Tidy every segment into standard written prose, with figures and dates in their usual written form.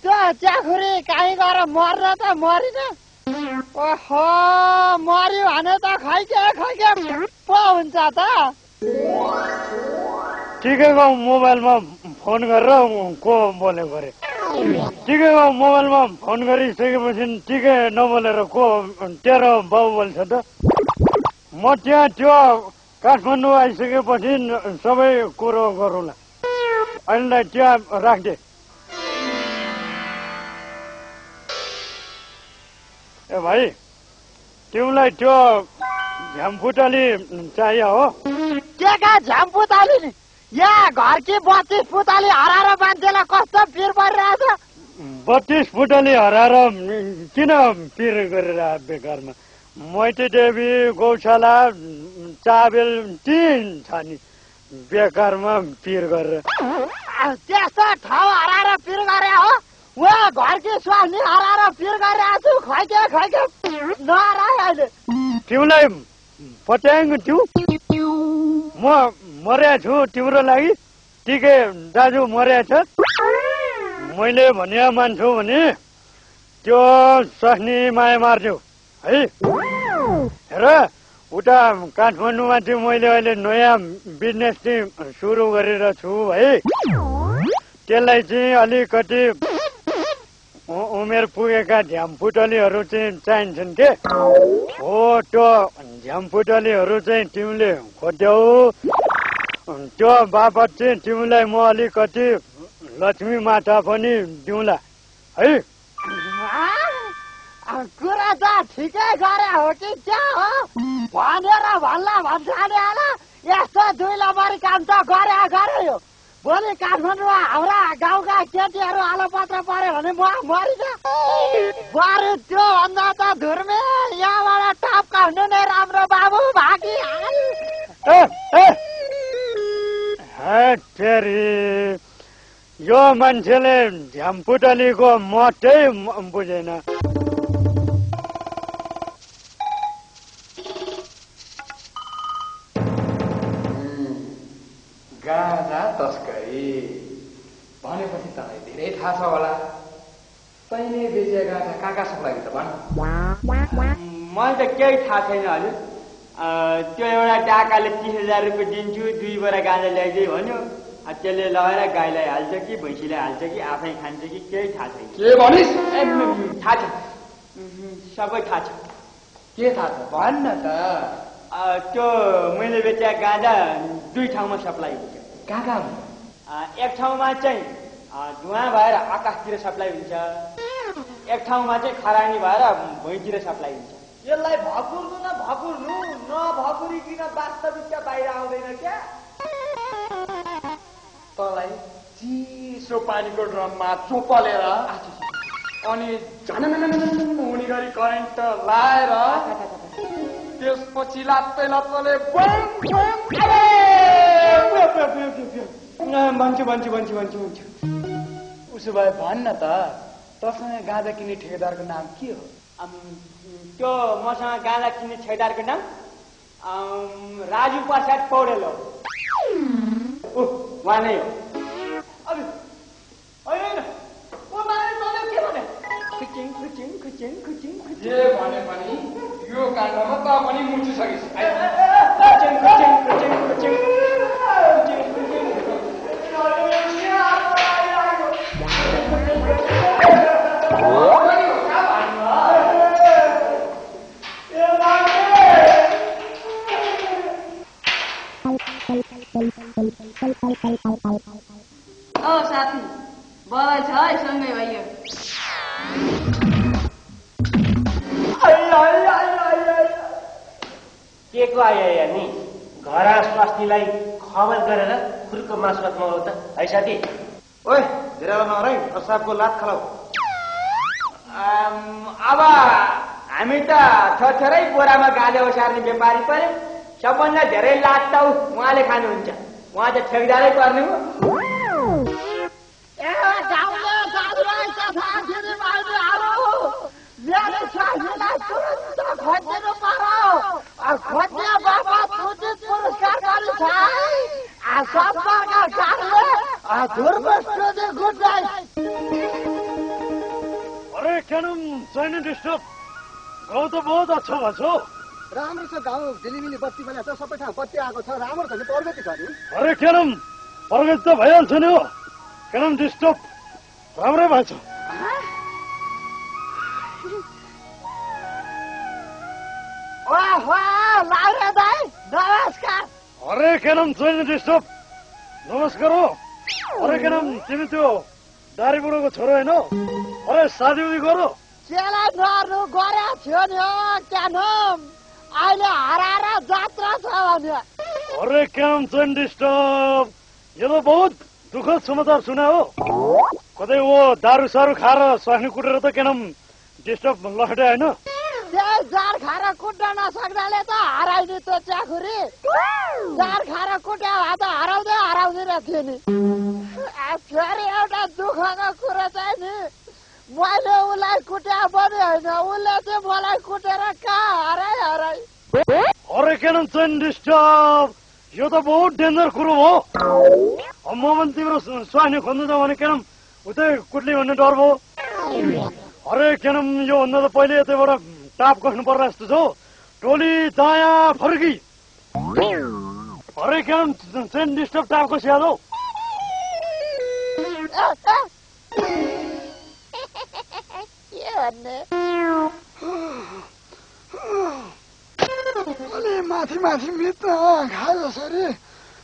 त्यो च्याखुरी काहीँ गएर मर्न त मरिन। ओहो मर्यो भने त खैके पो हुन्छ त। टिकेको मोबाइलमा फोन गरेर को बोलेको अरे। टिकेको मोबाइलमा फोन गरिसकेपछि टिके नबोलेर को तेरो बाउ बोल्छ त। म त्यहाँ त्यो काठमाडौँ आइसकेपछि सबै कुरो गरौँला। अहिलेलाई त्यहाँ राख्दे। ए भाइ तिमीलाई त्यो झ्यामफुटाली चाहियो हो? के का झ्यामफुटाली नि? यहाँ घरकी 32 फुटाली हराएर मान्छेलाई कस्तो पिर परिरहेछ। 32 फुटाली हराएर किन पिर गरेर बेकारमा? मैती देवी गौशाला चाबेल 3 छ नि बेकारमा पिर गरेर। त्यस्तो ठाउँ हराएर पिर गरे हो? वहाँ घरकी स्वास्नी हराएर पिर गरिरहेको छु। खैके नहराए अहिले। तिमीलाई पत्याङ्ग छु म मर्या छु तिम्रो लागि। टिके दाजु मर्या छ। मैले भने मान्छौ भने त्यो स्वास्नी माया मार्छु है। हेर उता काठमाडौँमा चाहिँ मैले अहिले नयाँ बिजनेस चाहिँ सुरु गरेर छु है। त्यसलाई चाहिँ अलिकति उमेर पुगेका झ्यामफुटलीहरू चाहिँ चाहिन्छन् के। हो त्यो झ्यामफुटलीहरू चाहिँ तिमीले खोज्यौ। त्यो बापत चाहिँ तिमीलाई म अलिकति लक्ष्मी माता पनि दिउँला है। कुरा त ठिकै गरे हो कि क्या हो भनेर भन्ला भन्छ होला। यस्तो 2 नम्बरी काम त गरे हो। भोलि काठमाडौँमा हाम्रा गाउँका केटीहरू आलोपत्र पर्यो भने म मरिन्छ। बरु त्यो भन्दा त धुर्मे यहाँबाट टाप काट्नु नै राम्रो बाबु भागी। फेरि यो मान्छेले झ्यामफुटलीको मतै बुझेन। गाँजा तस्करी भनेपछि तँलाई धेरै थाहा छ होला। तैँले बेचे गाँजा कहाँ सबलाई त भन्। मलाई त केही थाहा छैन हजुर। त्यो एउटा डाकाले 30,000 रुपियाँ दिन्छु 2 बोरा गाँजा ल्याइदिए भन्यो। त्यसले लगेर गाईलाई हाल्छ कि भैँसीलाई हाल्छ कि आफै खान्छ कि केही थाहा छैन। के भनिस्? थाहा छ सबै थाहा छ। के थाहा छ भन्न त। त्यो मैले बेचेको गाँजा 2 ठाउँमा सप्लाई हुन्छ। कहाँ हुन्छ? एक ठाउँमा चाहिँ धुवा भएर आकाशतिर सप्लाई हुन्छ। एक ठाउँमा चाहिँ खरानी भएर भुइँतिर सप्लाई हुन्छ। यसलाई भकुर्नु नभकुरिकन वास्तविकता बाहिर आउँदैन क्या। तँलाई चिसो पानीको ड्रममा चोपलेर अनि झननननन हुने गरी करेन्ट लाएर त्यसपछि लात्तै भन्छु। उसो भए भन्न त तँसँग गाँजा किन्ने ठेकेदारको नाम के हो? त्यो मसँग गाँजा किन्ने ठेकेदारको नाम राजु प्रसाद पौडेल हो। उहाँ नै हो। जे भने पनि यो काण्डमा त पनि मुचिसकिस्। साथी बधाई छ है सँगै भइयो। के को आयो नि घर स्वास्नीलाई खबर गरेर खुर्को मासु हो त है साथी। ओए धेरै नहराइ प्रसादको लात खलाउ। अब हामी त छोरै बोरामा गाँजा ओसार्ने व्यापारी पर्यो। सबभन्दा धेरै लात त उहाँले खानुहुन्छ। उहाँ त ठेकदारै पर्ने हो। खोज्ने बापत उचित पुरस्कार गरिन्छ है। केनम छैन डिस्टर्ब गाउँ त बहुत अच्छा भएको छ राम्रो छ गाउँ झिलिमिली बत्ती पनि छ सबै ठाउँ बत्ती आएको छ राम्रो छ नि प्रगति छ नि अरे केनम प्रगति त भइहाल्छ नि हो केनम डिस्टर्ब राम्रै भएको छ लाउरे दाइ नमस्कार अरे केनम छैन डिस्टर्ब नमस्कार हो अरे केनम तिमी त्यो दारी बुढोको छोरो होइन अरे शादी उदी गरो चेला नर्नु गरे थियो नि हो केनम अहिले हराएर जात्रा छ भने अरे केनम छैन डिस्टर्ब यो त बहुत दुःखद समाचार सुना हो कतै वो दारू सारू खाएर स्वास्नी कुटेर त केनम डिस्टर्ब लखटे होइन त्यही जार खाएर कुट्न नसक्नाले त हराइदियो त्यो च्याखुरी जार खाएर कुट्यो भए त हराउँदै रहेथ्यो नि फेरि एउटा दुःखको कुरो चाहिँ नि मैले उसलाई कुट्या पनि होइन उसले चाहिँ मलाई कुटेर कहाँ हराई अरे केनम छैन डिस्टर्ब यो त बहुत डेन्जर कुरो हो म पनि तिम्रो स्वास्नी खोज्नु छ भने केनम उतै कुट्ली भन्ने डर भयो अरे केनम यो भन्दा त पहिले यतैबाट टाप कस्नु पर्ला जस्तो छ टोली दायाँ फर्की अरे केनम छैन डिस्टर्ब टाप कसिया हौ अलि माथि मित खाए जसरी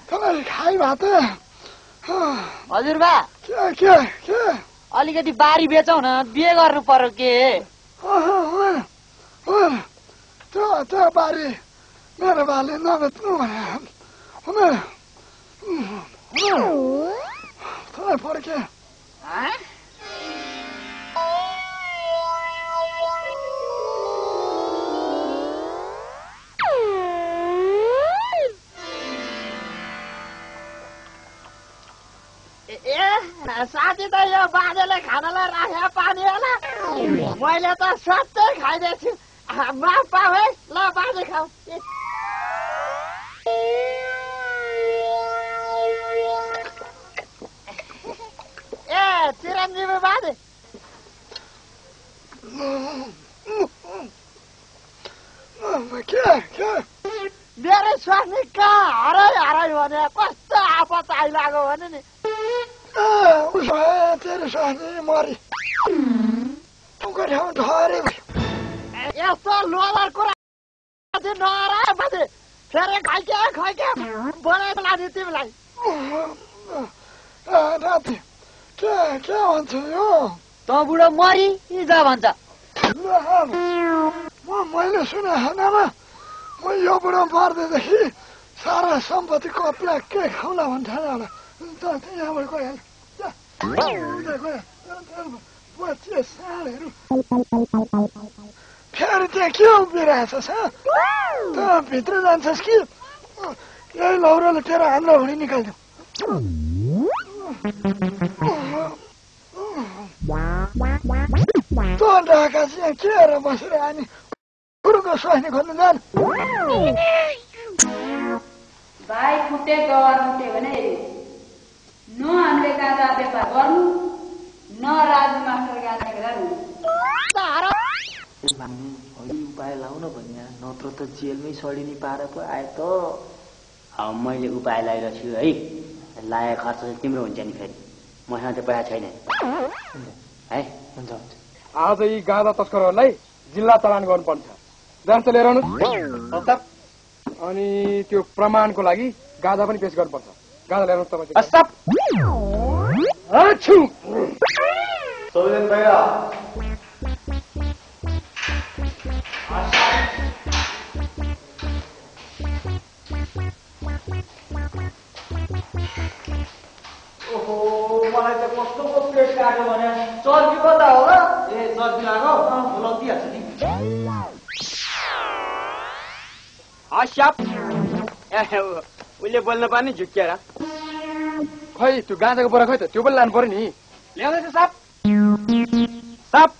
तपाईँ खाइ भात हजुरबा के अलिकति बारी बेचौ न बिहे गर्नु पर्यो के त्यो बारी मेरो बाले नबेच्नु भने तपाईँ फर्के साथी त यो बाजेले खानालाई राखेर पानी होला मैले त स्वात्तै खाइदिएछु माफ पाऊ है ल बाजे खाऊ ए चिरञ्जीवी बाजे के मेरो स्वास्नी कहाँ हराई भने कस्तो आपत आइलाग्यो भने नि तेरो स्वास्नी मरि ठाउँ ठहरे यस्तो लोलर कुरा नहरा बाजे फेरि खैके बनाएको लाने तिमीलाई राति के भन्छ यो त बुढो मरि जा भन्छ मैले सुने हैनमा म यो बुढो मर्दैदेखि सारा सम्पत्ति कपिला के खाउला भन्थ्यो होला यहाँबाट गइहाल्छ सालहरू फेरि त्यहाँ के उभिरहेछस् त भित्र जान्छस् कि यही लौरोले तेरो हाम्रो भुँडी निकाल्दियो तँ ढाका चाहिँ के हेर बसेर अनि गुरुको स्वास्नी खोज्नु जानु भाइ फुटे गवार फुटे भने न हामीले गाँजा व्यापार गर्नु न राजु मास्टर गाँजा गर्नु उपाय लाउन भन्या नत्र त जेलमै सडिनी पार पो आयो त अब मैले उपाय लगाइरहेको छु है लागेको खर्च चाहिँ तिम्रो हुन्छ नि फेरि मसँग त पैसा छैन है हुन्छ आज यी गाँजा तस्करहरूलाई जिल्ला चलान गर्नुपर्छ जान्छ लिएर आउनु अनि त्यो प्रमाणको लागि गाँजा पनि पेश गर्नुपर्छ गाँजा लिएर तपाईँ ओहो मलाई त कस्तो पेट काट्यो भने चर्बी कता हो र ए चर्बी लाग्यो लगिहाल्छ नि उसले बोल्न पार्ने झुक्किएर खै त्यो गाँजाको बोरा खै त त्यो पनि लानु पर्यो नि ल्याउँदैछ साप